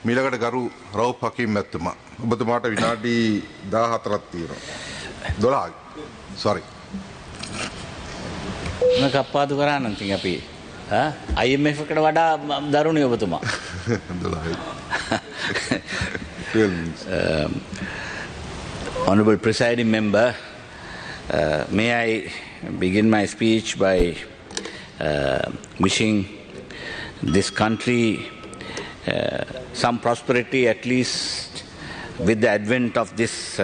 මීළඟට ගරු රවුෆ් හකීම් මැතිතුමා ඔබතුමාට විනාඩි 14ක් තියෙනවා. 12යි. sorry. මම කප්පාදු කරා නම් තින් අපි IMF එකට වඩා දරුණුයි ඔබතුමා. 12යි. 12 minutes. Honorable Presiding Member, may I begin my speech by wishing this country some prosperity, at least with the advent of this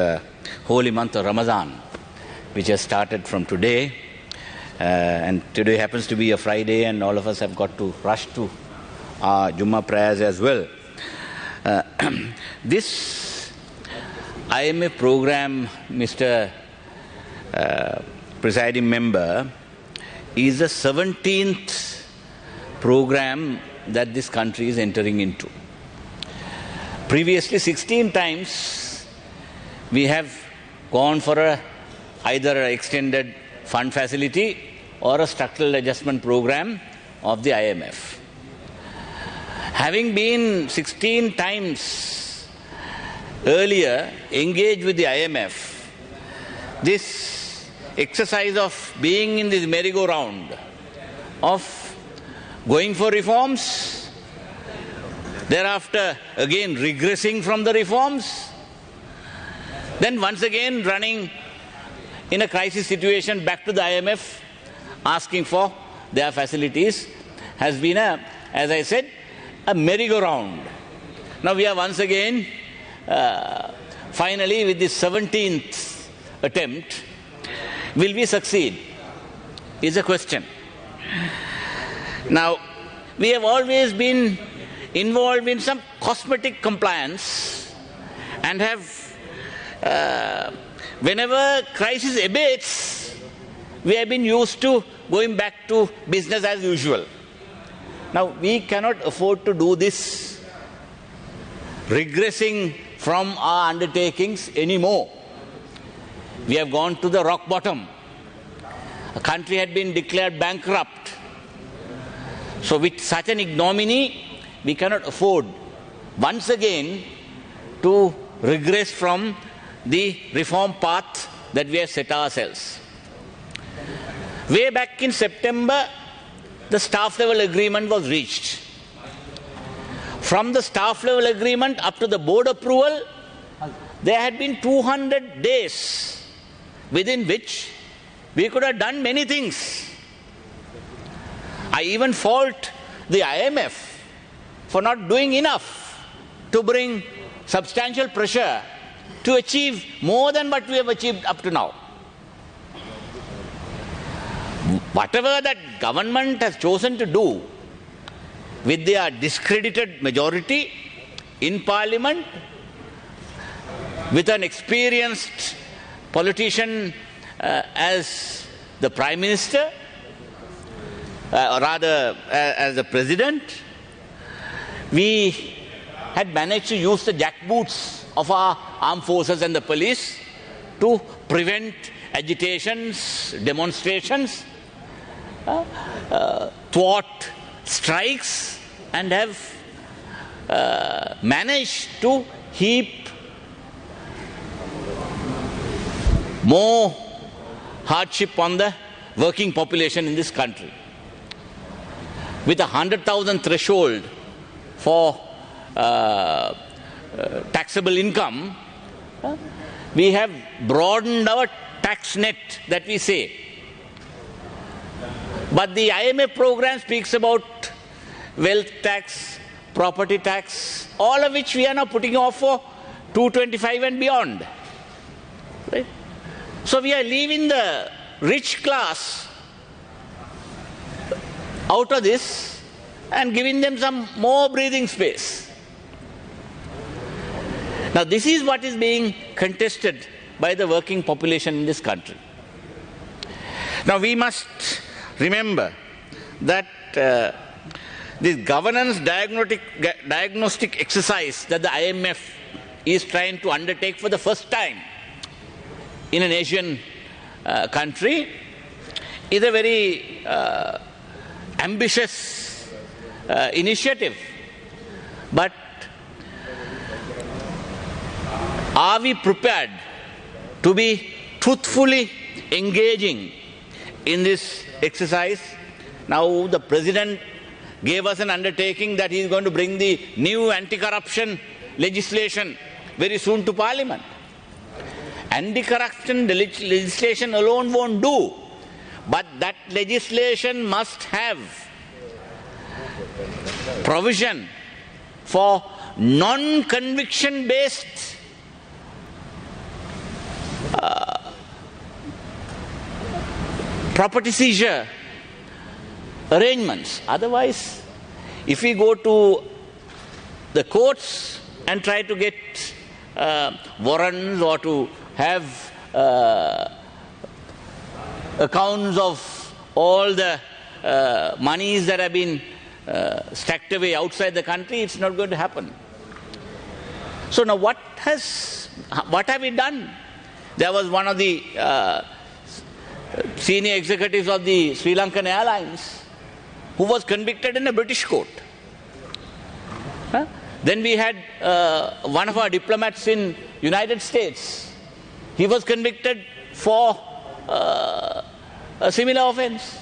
holy month of Ramadan, which has started from today. And today happens to be a Friday, and all of us have got to rush to our Jummah prayers as well. This IMF program, Mr. Presiding Member, is the 17th program that this country is entering into. Previously, 16 times we have gone for either an extended fund facility or a structural adjustment program of the IMF. Having been 16 times earlier engaged with the IMF, this exercise of being in this merry-go-round of going for reforms, thereafter again regressing from the reforms, then once again running in a crisis situation back to the IMF asking for their facilities, has been as I said, a merry-go-round. Now we are once again finally with this 17th attempt. Will we succeed is a question. Now, we have always been involved in some cosmetic compliance and have, whenever crisis abates, we have been used to going back to business as usual. Now, we cannot afford to do this, regressing from our undertakings anymore. We have gone to the rock bottom. A country had been declared bankrupt. So with such an ignominy, we cannot afford once again to regress from the reform path that we have set ourselves. Way back in September, the staff level agreement was reached. From the staff level agreement up to the board approval, there had been 200 days within which we could have done many things. I even fault the IMF for not doing enough to bring substantial pressure to achieve more than what we have achieved up to now. Whatever that government has chosen to do with their discredited majority in parliament, with an experienced politician as the Prime Minister, or rather as the President, we had managed to use the jackboots of our armed forces and the police to prevent agitations, demonstrations, thwart strikes, and have managed to heap more hardship on the working population in this country. With a 100,000 threshold for taxable income, we have broadened our tax net that we say. But the IMF program speaks about wealth tax, property tax, all of which we are now putting off for 225 and beyond. Right? So we are leaving the rich class out of this and giving them some more breathing space. Now this is what is being contested by the working population in this country. Now we must remember that this governance diagnostic exercise that the IMF is trying to undertake for the first time in an Asian country is a very ambitious initiative. But Are we prepared to be truthfully engaging in this exercise? Now the President gave us an undertaking that he is going to bring the new anti-corruption legislation very soon to Parliament. Anti-corruption legislation alone won't do, but that legislation must have provision for non-conviction based property seizure arrangements. Otherwise, if we go to the courts and try to get warrants or to have accounts of all the monies that have been stacked away outside the country, it's not going to happen. So now what have we done? There was one of the senior executives of the Sri Lankan Airlines who was convicted in a British court. Then we had one of our diplomats in United States. He was convicted for a similar offense.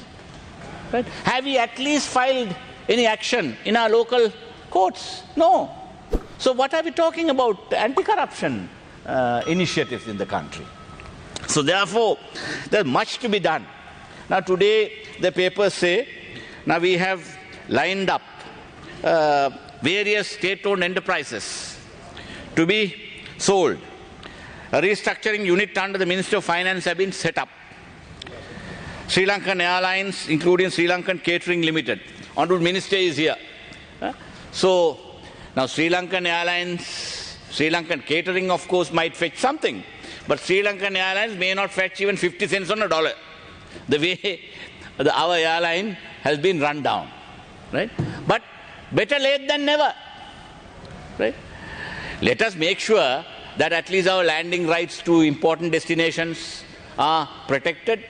Right? Have we at least filed any action in our local courts? No. So what are we talking about? Anti-corruption initiatives in the country. So therefore, there's much to be done. Now today, the papers say, now we have lined up various state-owned enterprises to be sold. A restructuring unit under the Ministry of Finance have been set up. Sri Lankan Airlines, including Sri Lankan Catering Limited. Honorable Minister is here. So, now Sri Lankan Airlines, Sri Lankan Catering of course might fetch something, but Sri Lankan Airlines may not fetch even 50 cents on a dollar. The way our airline has been run down. Right? But better late than never. Right? Let us make sure that at least our landing rights to important destinations are protected.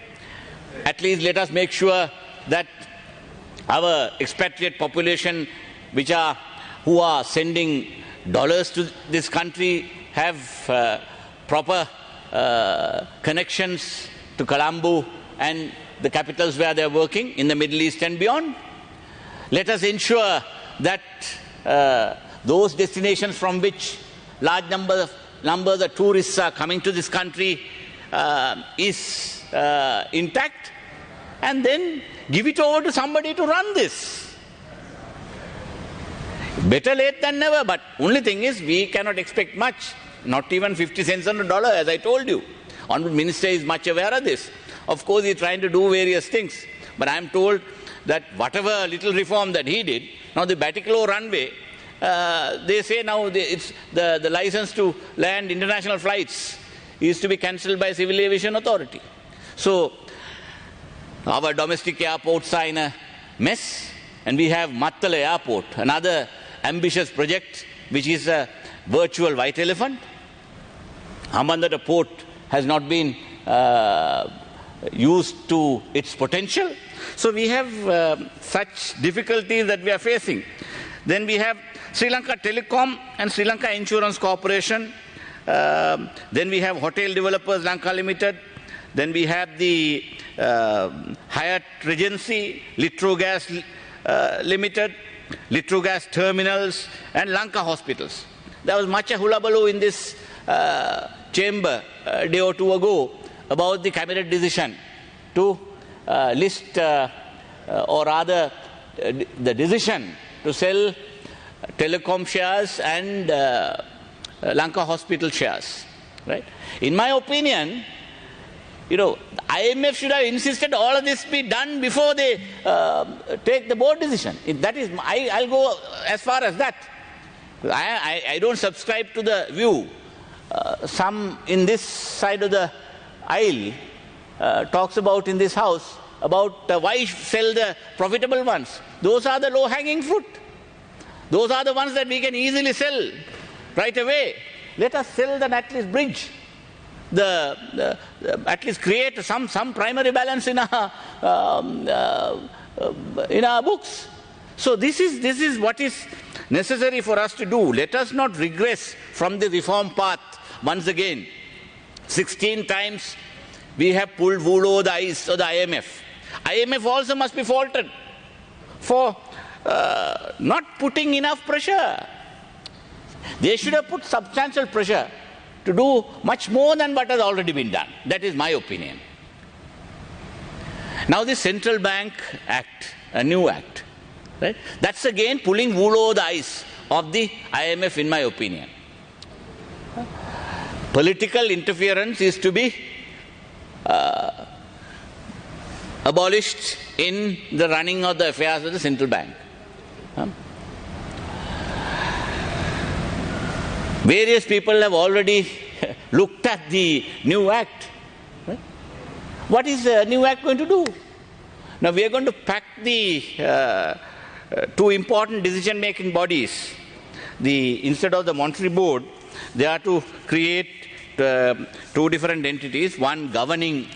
At least let us make sure that our expatriate population who are sending dollars to this country have proper connections to Colombo and the capitals where they are working in the Middle East and beyond. Let us ensure that those destinations from which large numbers of tourists are coming to this country is intact, and then give it over to somebody to run this. Better late than never, but only thing is we cannot expect much, not even 50 cents on a dollar, as I told you. Honorable Minister is much aware of this. Of course, he is trying to do various things, but I am told that whatever little reform that he did, now the Batticaloa runway, they say now it's the license to land international flights is to be cancelled by Civil Aviation Authority. So our domestic airports are in a mess, and we have Mattala Airport, another ambitious project which is a virtual white elephant. Hambantota Port has not been used to its potential. So we have such difficulties that we are facing. Then we have Sri Lanka Telecom and Sri Lanka Insurance Corporation. Then we have Hotel Developers Lanka Limited. Then we have the Hyatt Regency, Litrogas Limited, Litrogas Terminals, and Lanka Hospitals. There was much a hullabaloo in this chamber a day or two ago about the cabinet decision to list, or rather the decision to sell telecom shares and Lanka Hospital shares. Right? In my opinion, IMF should have insisted all of this be done before they take the board decision. That is, I'll go as far as that. I don't subscribe to the view some in this side of the aisle talks about in this house about why sell the profitable ones. Those are the low-hanging fruit. Those are the ones that we can easily sell right away. Let us sell the at least bridge. At least create some primary balance in our books. So this is what is necessary for us to do. Let us not regress from the reform path once again, 16 times we have pulled wool over the eyes of the IMF. IMF also must be faulted for not putting enough pressure. They should have put substantial pressure to do much more than what has already been done. That is my opinion. Now the Central Bank Act, a new act, right? That's again pulling wool over the eyes of the IMF, in my opinion. Political interference is to be abolished in the running of the affairs of the central bank. Various people have already looked at the new act. Right? What is the new act going to do? Now we are going to pack the two important decision-making bodies. Instead of the monetary board, they are to create two different entities, one governing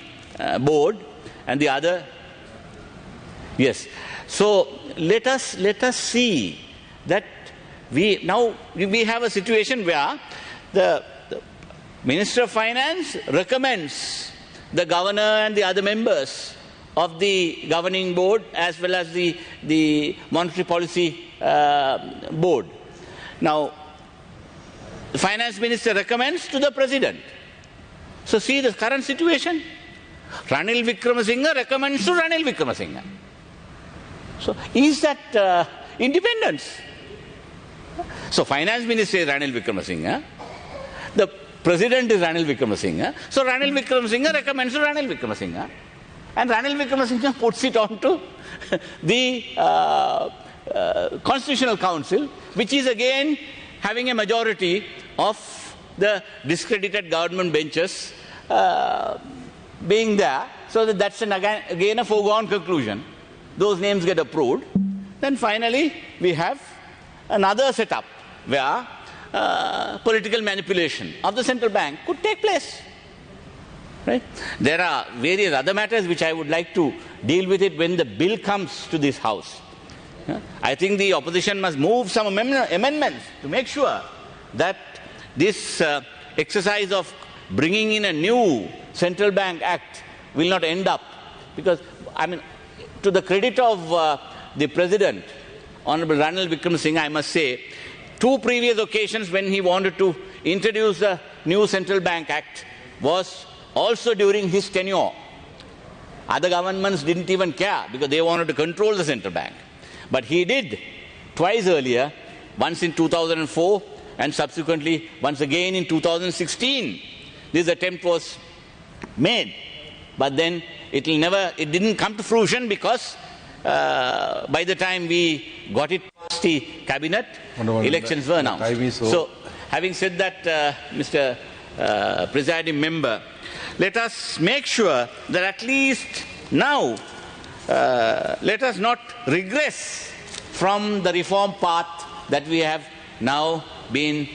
board and the other. Yes. So let us see that we have a situation where the Minister of Finance recommends the governor and the other members of the governing board as well as the monetary policy board. Now, the finance minister recommends to the president. So see the current situation. Ranil Wickremesinghe recommends to Ranil Wickremesinghe. So is that independence? So finance minister is Ranil Wickremesinghe. The president is Ranil Wickremesinghe. So Ranil Wickremesinghe recommends to Ranil Wickremesinghe. And Ranil Wickremesinghe puts it on to the Constitutional Council, which is again having a majority of the discredited government benches being there. So that's again a foregone conclusion. Those names get approved. Then finally we have another setup where political manipulation of the central bank could take place. Right? There are various other matters which I would like to deal with it when the bill comes to this House. I think the opposition must move some amendments to make sure that this exercise of bringing in a new central bank act will not end up. Because, I mean, to the credit of the President, Honorable Ranil Wickremesinghe, I must say, two previous occasions when he wanted to introduce a new central bank act was also during his tenure. Other governments didn't even care because they wanted to control the central bank. But he did twice earlier, once in 2004 and subsequently once again in 2016. This attempt was made, but then it didn't come to fruition because by the time we got it past the cabinet, elections were announced. So having said that, Mr. Presiding Member, let us make sure that at least now let us not regress from the reform path that we have now been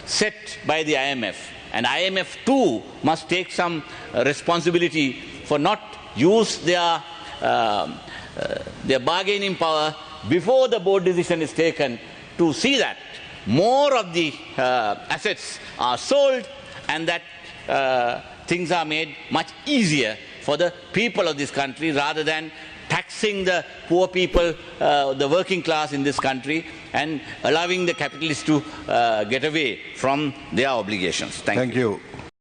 set by the IMF. And IMF too must take some responsibility for not use their bargaining power before the board decision is taken to see that more of the assets are sold and that things are made much easier for the people of this country rather than taxing the poor people, the working class in this country, and allowing the capitalists to get away from their obligations. Thank you.